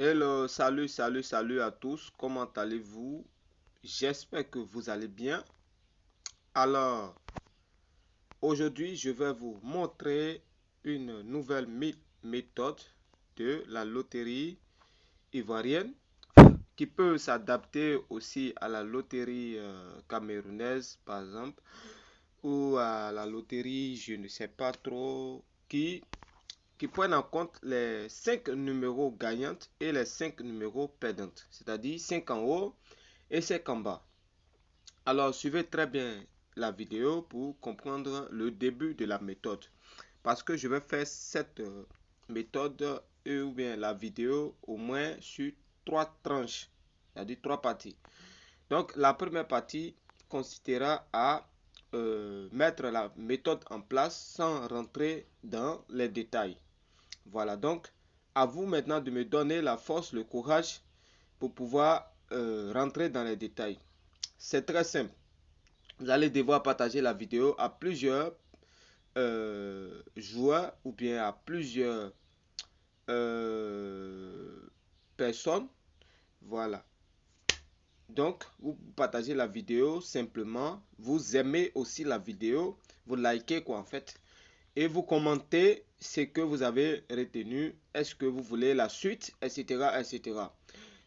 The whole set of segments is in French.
Hello, salut à tous. Comment allez-vous? J'espère que vous allez bien. Alors, aujourd'hui, je vais vous montrer une nouvelle méthode de la loterie ivoirienne qui peut s'adapter aussi à la loterie camerounaise, par exemple, ou à la loterie, je ne sais pas trop, qui prennent en compte les 5 numéros gagnantes et les 5 numéros perdantes, c'est-à-dire 5 en haut et 5 en bas. Alors, suivez très bien la vidéo pour comprendre le début de la méthode. Parce que je vais faire cette méthode ou bien la vidéo au moins sur 3 tranches, c'est-à-dire 3 parties. Donc, la première partie consistera à mettre la méthode en place sans rentrer dans les détails. Voilà, donc à vous maintenant de me donner la force, le courage pour pouvoir rentrer dans les détails. C'est très simple. Vous allez devoir partager la vidéo à plusieurs joueurs ou bien à plusieurs euh, personnes. Voilà. Donc, vous partagez la vidéo simplement. Vous aimez aussi la vidéo. Vous likez quoi en fait. Et vous commentez ce que vous avez retenu. Est-ce que vous voulez la suite, etc., etc.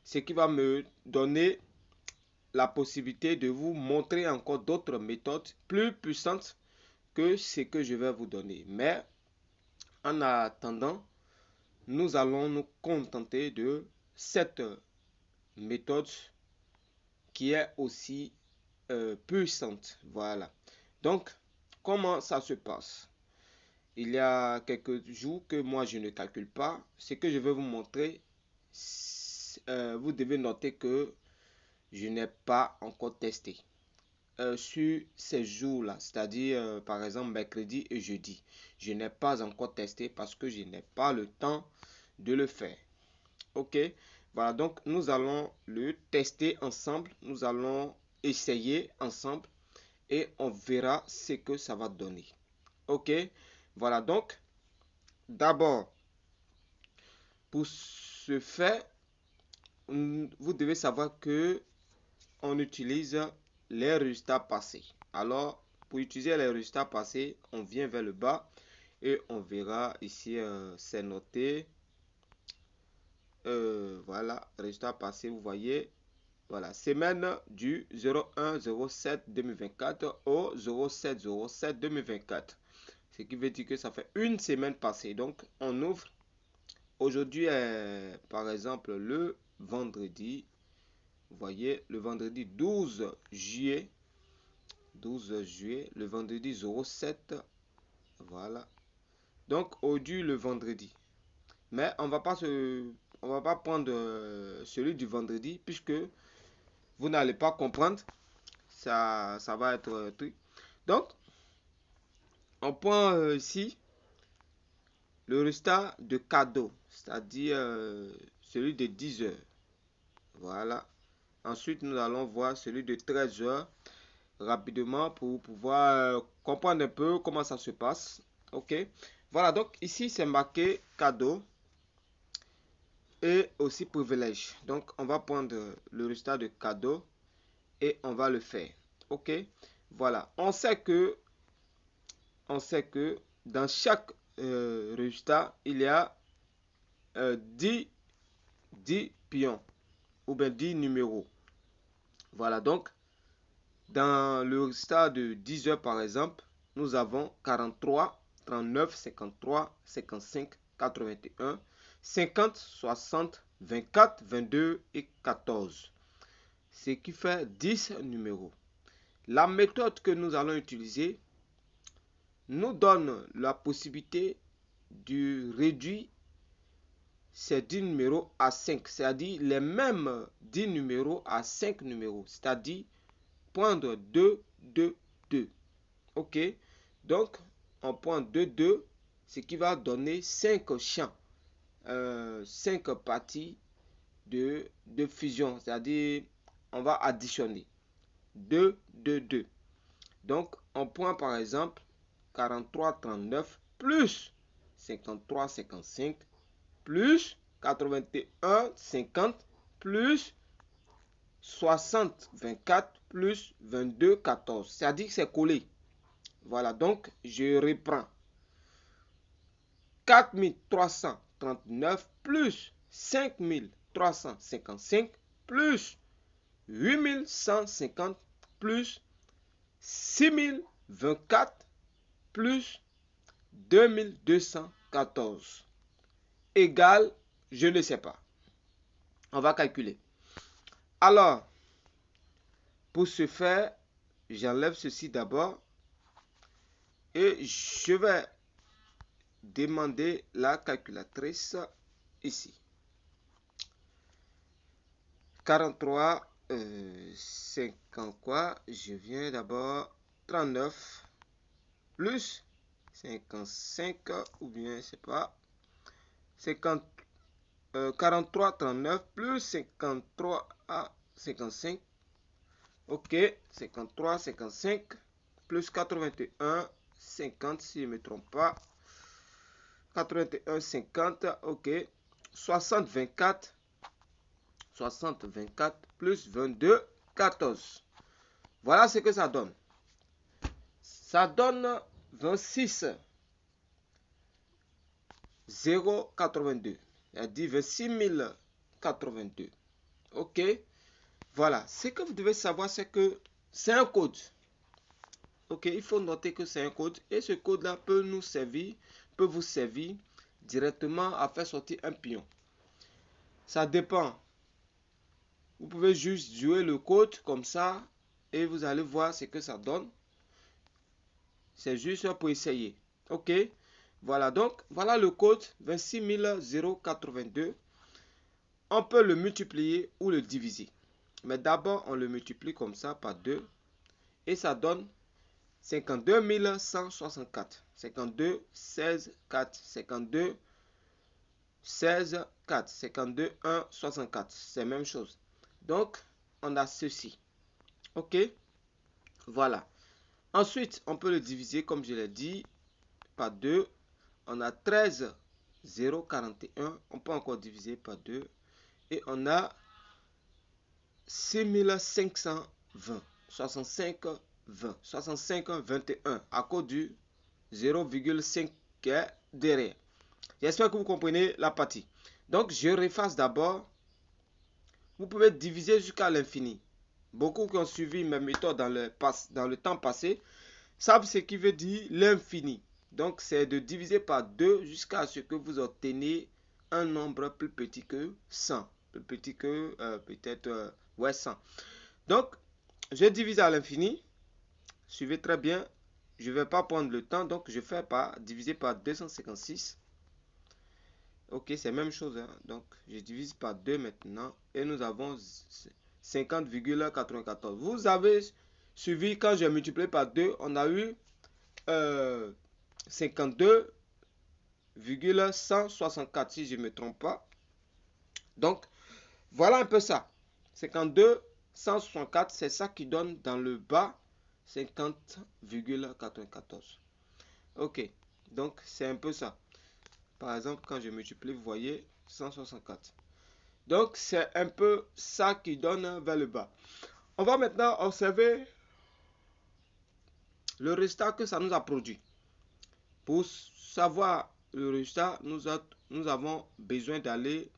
Ce qui va me donner la possibilité de vous montrer encore d'autres méthodes plus puissantes que ce que je vais vous donner. Mais en attendant, nous allons nous contenter de cette méthode qui est aussi puissante. Voilà. Donc, comment ça se passe? Il y a quelques jours que moi je ne calcule pas. Ce que je vais vous montrer, vous devez noter que je n'ai pas encore testé. Sur ces jours-là, c'est-à-dire par exemple mercredi et jeudi, je n'ai pas encore testé parce que je n'ai pas le temps de le faire. Ok, voilà, donc nous allons le tester ensemble, nous allons essayer ensemble et on verra ce que ça va donner. Ok, voilà, donc d'abord, pour ce faire, vous devez savoir que on utilise les résultats passés. Alors, pour utiliser les résultats passés, on vient vers le bas et on verra ici, c'est noté. Voilà, résultat passé, vous voyez. Voilà, semaine du 01/07/2024 au 07/07/2024. Ce qui veut dire que ça fait une semaine passée. Donc, on ouvre. Aujourd'hui est, par exemple, le vendredi. Vous voyez, le vendredi 12 juillet. 12 juillet, le vendredi 07. Voilà. Donc, aujourd'hui, le vendredi. Mais on va pas prendre celui du vendredi puisque vous n'allez pas comprendre. Ça va être truc. Donc, on prend ici le résultat de cadeau, c'est-à-dire celui de 10 heures. Voilà. Ensuite, nous allons voir celui de 13 heures rapidement pour pouvoir comprendre un peu comment ça se passe. Ok. Voilà, donc ici c'est marqué cadeau et aussi privilège. Donc on va prendre le résultat de cadeau et on va le faire. Ok. Voilà. On sait que dans chaque résultat, il y a 10 pions ou bien 10 numéros. Voilà, donc dans le résultat de 10 heures par exemple, nous avons 43, 39, 53, 55, 81, 50, 60, 24, 22 et 14. Ce qui fait 10 numéros. La méthode que nous allons utiliser nous donne la possibilité de réduire ces 10 numéros à 5, c'est-à-dire les mêmes 10 numéros à 5 numéros, c'est-à-dire prendre 2, 2, 2. Ok, donc on prend 2, 2, ce qui va donner 5 champs, 5 parties de fusion, c'est-à-dire on va additionner 2, 2, 2. Donc on prend par exemple 43, 39 plus 53, 55 plus 81, 50 plus 60, 24 plus 22, 14. C'est-à-dire que c'est collé. Voilà, donc je reprends. 4339 plus 5355 plus 8150 plus 6024 plus 2214 égale, je ne sais pas. On va calculer. Alors, pour ce faire, j'enlève ceci d'abord et je vais demander la calculatrice ici. 43, 50 quoi? Je viens d'abord 39 plus 55 ou bien je sais pas 50, 43, 39 plus 53 à 55. Ok, 53, 55 plus 81, 50 si je ne me trompe pas. 81, 50, ok. 60, 24. 60, 24 plus 22, 14. Voilà ce que ça donne. Ça donne 26, 082. C'est-à-dire 26 082. Ok. Voilà. Ce que vous devez savoir, c'est que c'est un code. Ok. Il faut noter que c'est un code. Et ce code-là peut nous servir, peut vous servir directement à faire sortir un pion. Ça dépend. Vous pouvez juste jouer le code comme ça et vous allez voir ce que ça donne. C'est juste pour essayer. Ok. Voilà donc, voilà le code 26 082. On peut le multiplier ou le diviser. Mais d'abord, on le multiplie comme ça par 2. Et ça donne 52 164. 52, 16, 4. 52, 16, 4. 52, 1, 64. C'est la même chose. Donc, on a ceci. Ok. Voilà. Ensuite, on peut le diviser, comme je l'ai dit, par 2. On a 13, 041. On peut encore diviser par 2. Et on a 6520. 65, 20. 65, 21. À cause du 0,5 qui est derrière. J'espère que vous comprenez la partie. Donc, je refasse d'abord. Vous pouvez diviser jusqu'à l'infini. Beaucoup qui ont suivi mes méthodes dans le temps passé savent ce qui veut dire l'infini. Donc, c'est de diviser par 2 jusqu'à ce que vous obteniez un nombre plus petit que 100. Plus petit que peut-être 100. Donc, je divise à l'infini. Suivez très bien. Je ne vais pas prendre le temps. Donc, je fais diviser par 256. Ok, c'est la même chose. Hein. Donc, je divise par 2 maintenant. Et nous avons 50,94. Vous avez suivi quand j'ai multiplié par 2. On a eu 52,164 si je ne me trompe pas. Donc, voilà un peu ça. 52,164, c'est ça qui donne dans le bas 50,94. Ok, donc c'est un peu ça. Par exemple, quand je multiplie, vous voyez 164. Donc, c'est un peu ça qui donne vers le bas. On va maintenant observer le résultat que ça nous a produit. Pour savoir le résultat, nous avons besoin d'aller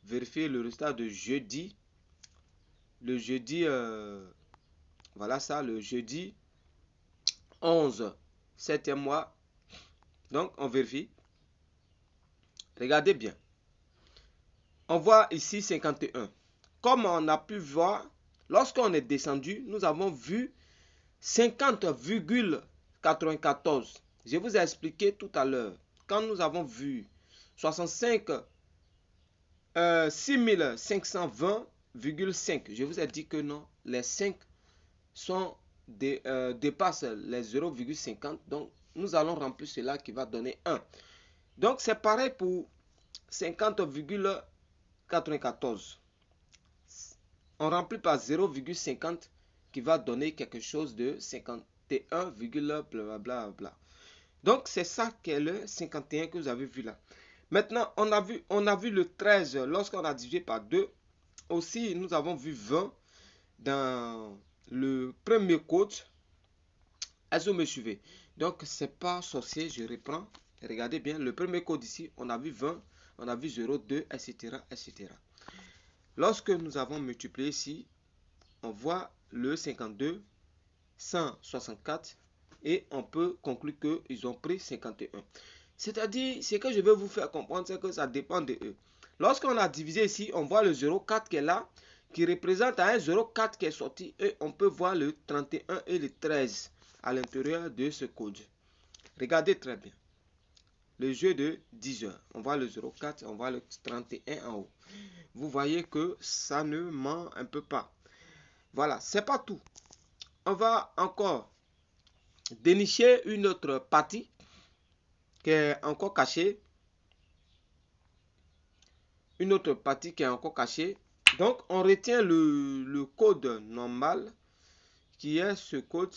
vérifier le résultat de jeudi. Le jeudi, voilà ça, le jeudi 11, 7e mois. Donc, on vérifie. Regardez bien. On voit ici 51. Comme on a pu voir, lorsqu'on est descendu, nous avons vu 50,94. Je vous ai expliqué tout à l'heure. Quand nous avons vu 65, 6520,5, je vous ai dit que non, les 5 dépassent les 0,50. Donc, nous allons remplir cela qui va donner 1. Donc, c'est pareil pour 50,94. On remplit par 0,50 qui va donner quelque chose de 51, blablabla. Donc, c'est ça qu'est le 51 que vous avez vu là. Maintenant, on a vu le 13 lorsqu'on a divisé par 2. Aussi, nous avons vu 20 dans le premier code. Est-ce que vous me suivez? Donc, c'est pas sorcier, je reprends. Regardez bien, le premier code ici, on a vu 20, on a vu 0, 2, etc., etc. Lorsque nous avons multiplié ici, on voit le 52, 164 et on peut conclure qu'ils ont pris 51. C'est-à-dire, ce que je veux vous faire comprendre, c'est que ça dépend de eux. Lorsqu'on a divisé ici, on voit le 0,4 qui est là, qui représente un 0,4 qui est sorti, et on peut voir le 31 et le 13 à l'intérieur de ce code. Regardez très bien. Le jeu de 10 heures, on voit le 0,4, on voit le 31 en haut. Vous voyez que ça ne ment un peu pas. Voilà, c'est pas tout. On va encore dénicher une autre partie qui est encore cachée. Une autre partie qui est encore cachée. Donc, on retient le code normal qui est ce code.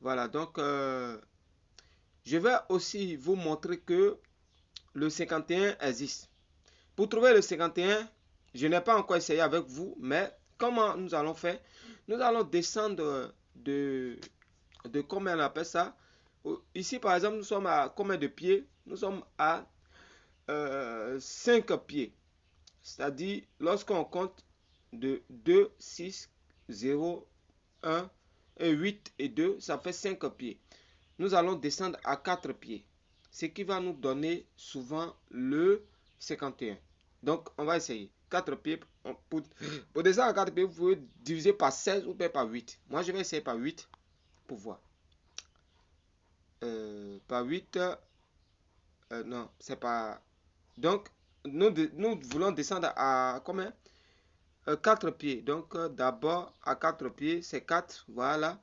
Voilà, donc, je vais aussi vous montrer que le 51 existe. Pour trouver le 51, je n'ai pas encore essayé avec vous, mais comment nous allons faire? Nous allons descendre de comment on appelle ça? Ici, par exemple, nous sommes à combien de pieds? Nous sommes à 5 pieds. C'est-à-dire, lorsqu'on compte de 2, 6, 0, 1 et 8 et 2, ça fait 5 pieds. Nous allons descendre à 4 pieds, ce qui va nous donner souvent le 51. Donc, on va essayer. 4 pieds. Pour descendre à 4 pieds, vous pouvez diviser par 16 ou par 8. Moi, je vais essayer par 8 pour voir. Par 8, non, c'est pas... Donc, nous voulons descendre à combien? 4 pieds. Donc, d'abord, à 4 pieds, c'est 4. Voilà.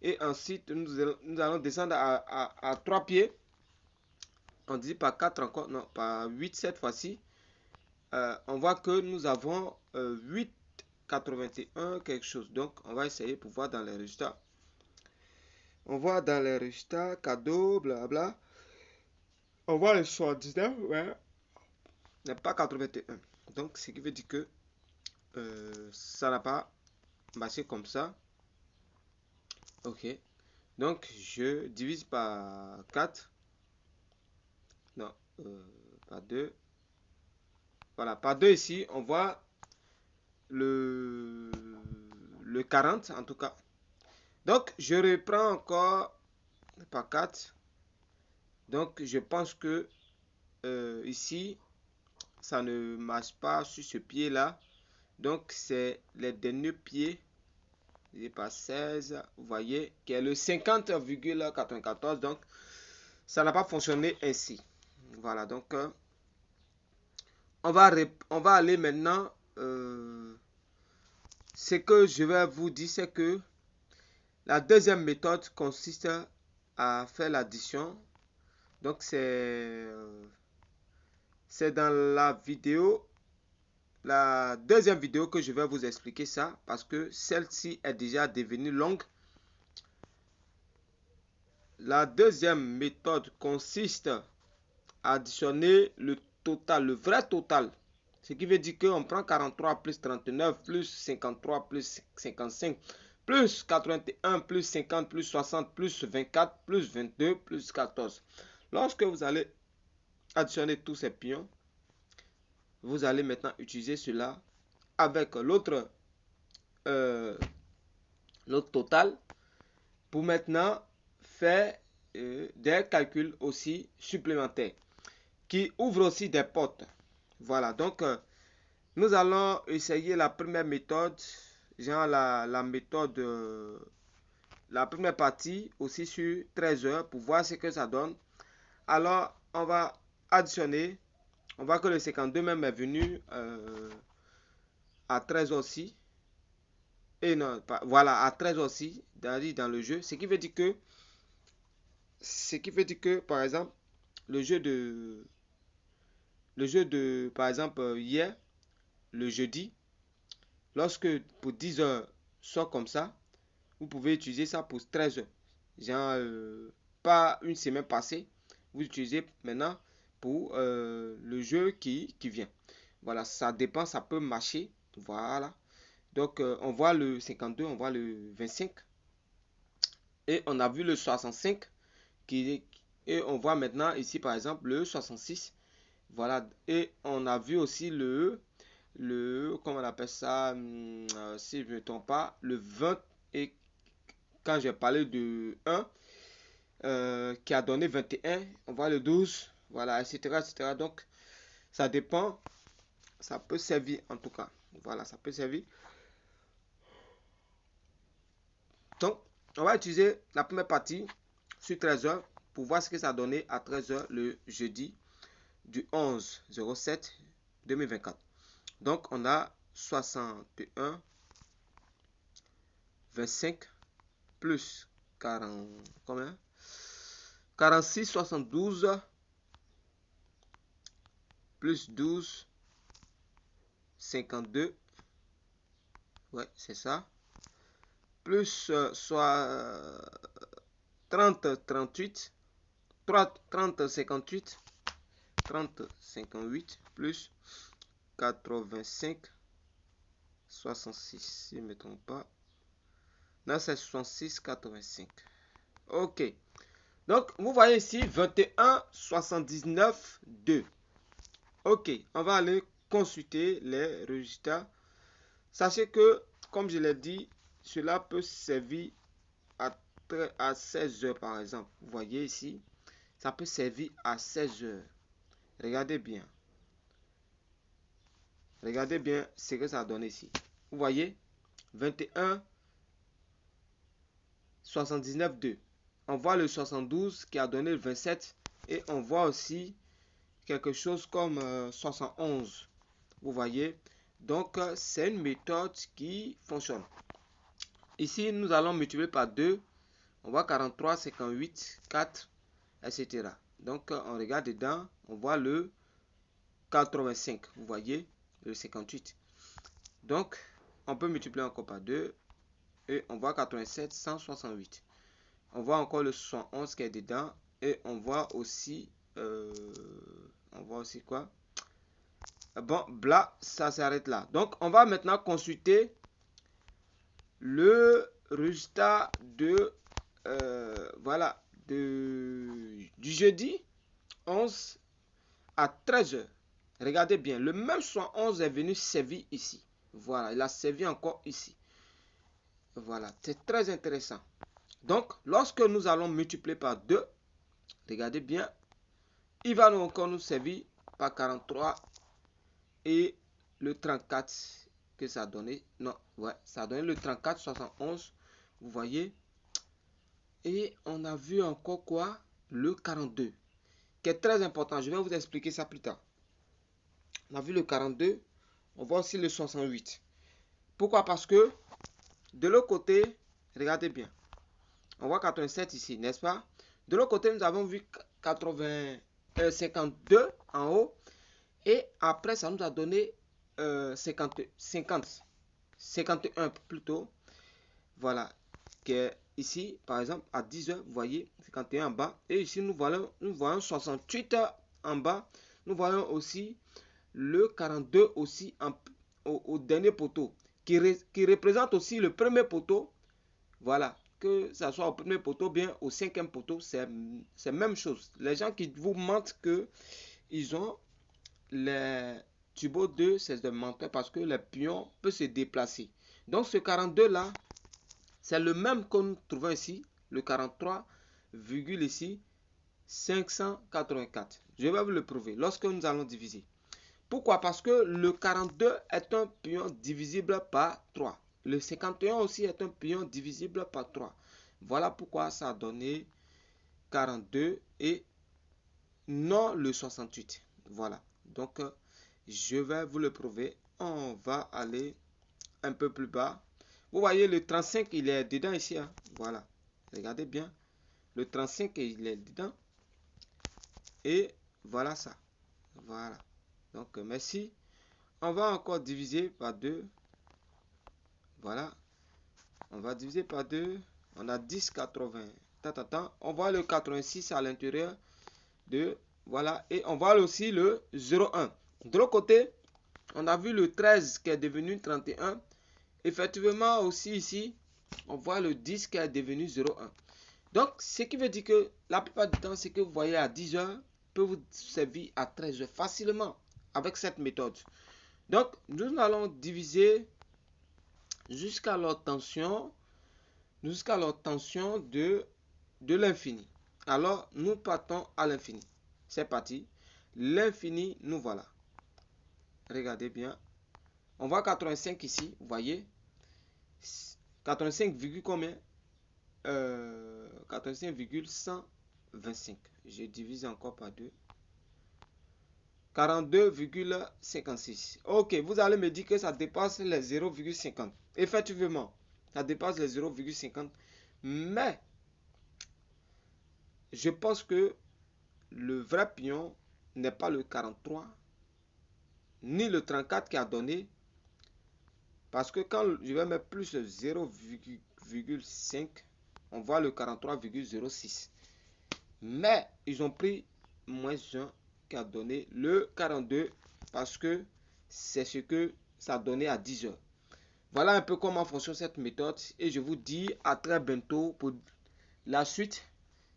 Et ensuite, nous allons descendre à 3 pieds. On dit par 4 encore. Non, par 8 cette fois-ci. On voit que nous avons 8,81 quelque chose. Donc, on va essayer pour voir dans les résultats. On voit dans les résultats, cadeau, blabla. On voit le 79, ouais. Mais pas 81. Donc, ce qui veut dire que ça n'a pas marché comme ça. Ok. Donc, je divise par 4. Non, par 2. Voilà, par 2 ici, on voit le 40 en tout cas. Donc, je reprends encore par 4. Donc, je pense que ici, ça ne marche pas sur ce pied-là. Donc, c'est les derniers pieds. Divisé par 16, vous voyez, qui est le 50,94. Donc, ça n'a pas fonctionné ainsi. Voilà, donc, on va aller maintenant. Ce que je vais vous dire, c'est que la deuxième méthode consiste à faire l'addition. Donc, c'est dans la vidéo, la deuxième vidéo que je vais vous expliquer ça, parce que celle-ci est déjà devenue longue. La deuxième méthode consiste à additionner le total, le vrai total. Ce qui veut dire qu'on prend 43 plus 39 plus 53 plus 55 plus 81 plus 50 plus 60 plus 24 plus 22 plus 14. Lorsque vous allez additionner tous ces pions, vous allez maintenant utiliser cela avec l'autre total pour maintenant faire des calculs aussi supplémentaires qui ouvrent aussi des portes. Voilà, donc nous allons essayer la première méthode, genre la méthode, la première partie aussi sur 13 heures pour voir ce que ça donne. Alors, on va additionner. On voit que le 52 même est venu à 13 aussi. Et non, pas, voilà, à 13 aussi, dans le jeu. Ce qui veut dire que, par exemple, le jeu de, par exemple, hier, le jeudi, lorsque pour 10 heures soit comme ça, vous pouvez utiliser ça pour 13 heures. Genre, pas une semaine passée, vous utilisez maintenant pour le jeu qui vient. Voilà, ça dépend, ça peut marcher. Voilà. Donc, on voit le 52, on voit le 25. Et on a vu le 65. Et on voit maintenant ici, par exemple, le 66. Voilà. Et on a vu aussi comment on appelle ça, si je ne me trompe pas, le 20. Et quand j'ai parlé de 1, qui a donné 21, on voit le 12, voilà, etc., etc. Donc, ça dépend, ça peut servir en tout cas. Voilà, ça peut servir. Donc, on va utiliser la première partie sur 13 heures pour voir ce que ça a donné à 13 heures le jeudi du 11/07/2024. Donc, on a 61, 25 plus 40, combien? 46, 72 plus 12, 52. Ouais, c'est ça. Plus soit 30, 38. 30, 58. 30, 58. Plus 85, 66. Si je ne me trompe pas. Là, c'est 66, 85. Ok. Donc, vous voyez ici 21, 79, 2. Ok. On va aller consulter les résultats. Sachez que, comme je l'ai dit, cela peut servir à 16 heures par exemple. Vous voyez ici, ça peut servir à 16 heures. Regardez bien. Regardez bien ce que ça donne ici. Vous voyez, 21, 79, 2. On voit le 72 qui a donné le 27. Et on voit aussi quelque chose comme 71. Vous voyez, donc c'est une méthode qui fonctionne. Ici, nous allons multiplier par 2. On voit 43, 58, 4, etc. Donc, on regarde dedans, on voit le 85. Vous voyez, le 58. Donc, on peut multiplier encore par 2. Et on voit 87, 168. On voit encore le 71 qui est dedans. Et on voit aussi quoi? Bon, là, ça s'arrête là. Donc, on va maintenant consulter le résultat de voilà du jeudi 11 à 13 heures. Regardez bien, le même 71 est venu servir ici. Voilà, il a servi encore ici. Voilà, c'est très intéressant. Donc, lorsque nous allons multiplier par 2, regardez bien, il va encore nous servir par 43 et le 34 que ça a donné. Non, ouais, ça a donné le 34, 71. Vous voyez. Et on a vu encore quoi? Le 42, qui est très important. Je vais vous expliquer ça plus tard. On a vu le 42. On voit aussi le 68. Pourquoi? Parce que de l'autre côté, regardez bien. On voit 87 ici, n'est-ce pas? De l'autre côté, nous avons vu 52 en haut. Et après, ça nous a donné 51 plutôt. Voilà. Qui est ici, par exemple, à 10 heures, vous voyez, 51 en bas. Et ici, nous voyons 68 en bas. Nous voyons aussi le 42 aussi au dernier poteau, qui représente aussi le premier poteau. Voilà. Que ça soit au premier poteau, bien au cinquième poteau, c'est même chose. Les gens qui vous mentent que ils ont les Turbo 2, c'est de menteur parce que les pions peuvent se déplacer. Donc ce 42 là, c'est le même que nous trouvons ici, le 43, virgule ici, 584. Je vais vous le prouver lorsque nous allons diviser. Pourquoi? Parce que le 42 est un pion divisible par 3. Le 51 aussi est un pion divisible par 3. Voilà pourquoi ça a donné 42 et non le 68. Voilà. Donc, je vais vous le prouver. On va aller un peu plus bas. Vous voyez, le 35, il est dedans ici. Hein. Voilà. Regardez bien. Le 35, il est dedans. Et voilà ça. Voilà. Donc, merci. On va encore diviser par 2. Voilà. On va diviser par 2. On a 10, 80. On voit le 86 à l'intérieur de Voilà. Et on voit aussi le 0,1. De l'autre côté, on a vu le 13 qui est devenu 31. Effectivement, aussi ici, on voit le 10 qui est devenu 0,1. Donc, ce qui veut dire que la plupart du temps, ce que vous voyez à 10 heures peut vous servir à 13 heures facilement avec cette méthode. Donc, nous allons diviser jusqu'à l'obtention de l'infini. Alors, nous partons à l'infini. C'est parti. L'infini, nous voilà. Regardez bien. On voit 85 ici, vous voyez. 85, combien 85,125. Je divise encore par 2. 42,56. Ok, vous allez me dire que ça dépasse les 0,50. Effectivement, ça dépasse les 0,50. Mais, je pense que le vrai pion n'est pas le 43, ni le 34 qui a donné. Parce que quand je vais mettre plus 0,5, on voit le 43,06. Mais ils ont pris moins 1 qui a donné le 42 parce que c'est ce que ça a donné à 10 heures. Voilà un peu comment fonctionne cette méthode et je vous dis à très bientôt pour la suite.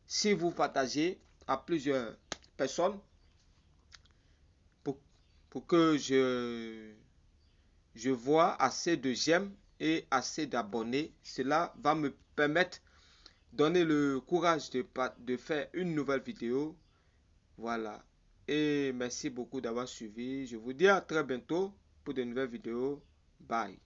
Si vous partagez à plusieurs personnes pour que je vois assez de j'aime et assez d'abonnés, cela va me permettre de donner le courage de faire une nouvelle vidéo. Voilà. Et merci beaucoup d'avoir suivi. Je vous dis à très bientôt pour de nouvelles vidéos. Bye.